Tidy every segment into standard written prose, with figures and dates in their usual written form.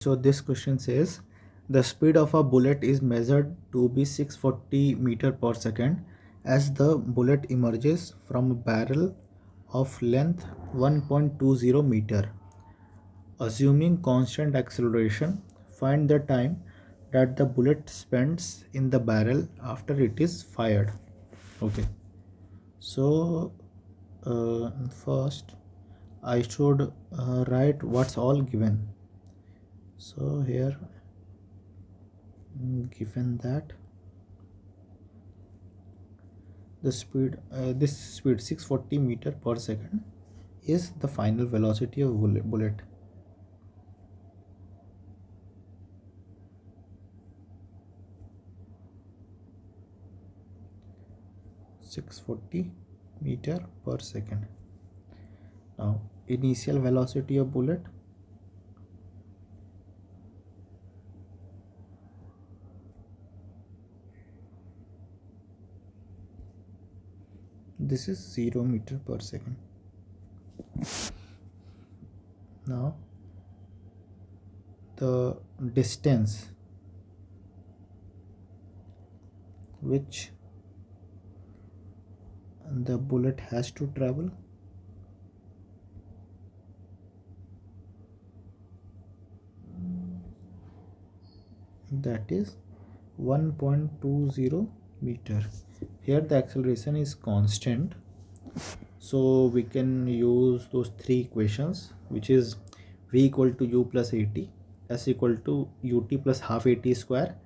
So this question says the speed of a bullet is measured to be 640 meter per second as the bullet emerges from a barrel of length 1.20 meter. Assuming constant acceleration, find the time that the bullet spends in the barrel after it is fired. Okay, so first I should write what's all given. So here given that the speed this speed 640 meter per second is the final velocity of bullet. (640 meter per second). Now initial velocity of bullet this is 0 meter per second. Now the distance which the bullet has to travel that is 1.20 meter. Here the acceleration is constant, so we can use those three equations, which is v equal to u plus at, s equal to ut plus half at square,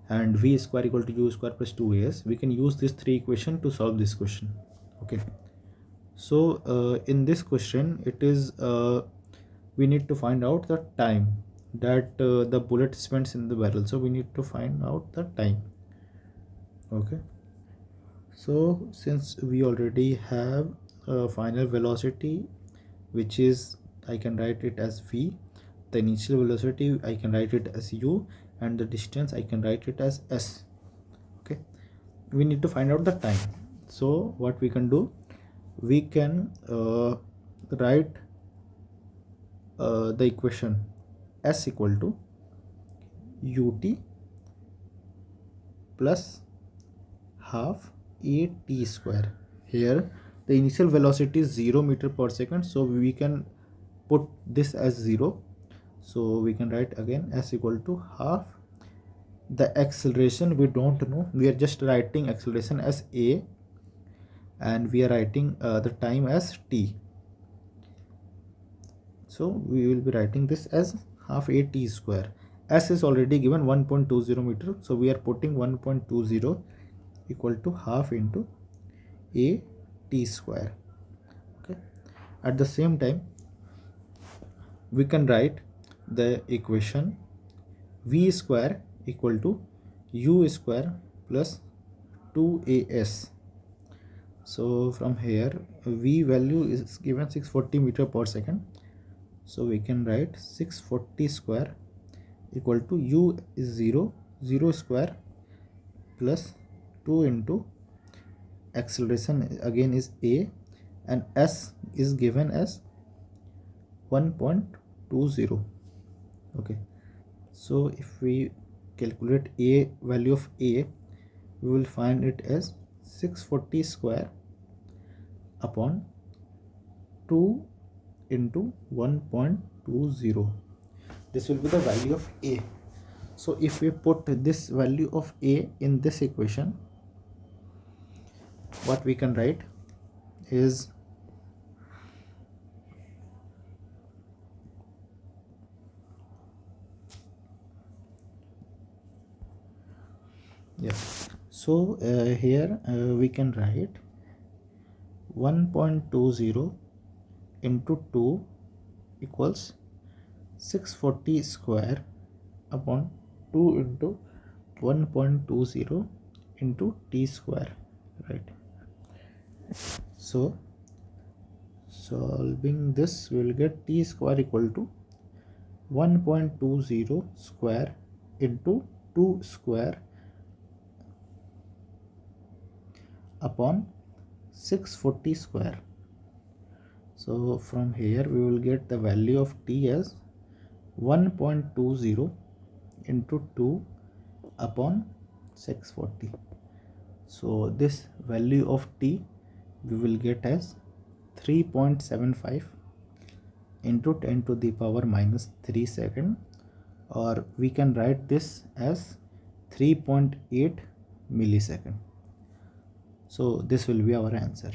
and v square equal to u square plus 2as. We can use these three equations to solve this question. Okay, so in this question it is we need to find out the time that the bullet spends in the barrel, so we need to find out the time. Okay, so since we already have a final velocity, which is I can write it as v, the initial velocity I can write it as u, and the distance I can write it as s. Okay, we need to find out the time. So what we can do, we can write the equation s equal to ut plus half at square. Here the initial velocity is 0 meter per second, so we can put this as 0. So we can write again s equal to half. The acceleration we don't know, we are just writing acceleration as a, and we are writing the time as t. So we will be writing this as half at square. S is already given 1.20 meter, so we are putting 1.20 equal to half into a t square. Okay, at the same time we can write the equation v square equal to u square plus 2as. So from here v value is given 640 meter per second, so we can write 640 square equal to u is 0 square plus 2 into acceleration again is a, and s is given as 1.20. okay, so if we calculate a value of a, we will find it as 640 square upon 2 into 1.20. This will be the value of a. So if we put this value of a in this equation, what we can write is so here we can write 1.20 into 2 equals 640 square upon 2 into 1.20 into t square, right? So solving this, we will get t square equal to 1.20 square into 2 square upon 640 square. So from here we will get the value of t as 1.20 into 2 upon 640. So this value of t we will get as 3.75 into 10 to the power minus 3 second, or we can write this as 3.8 millisecond. So this will be our answer.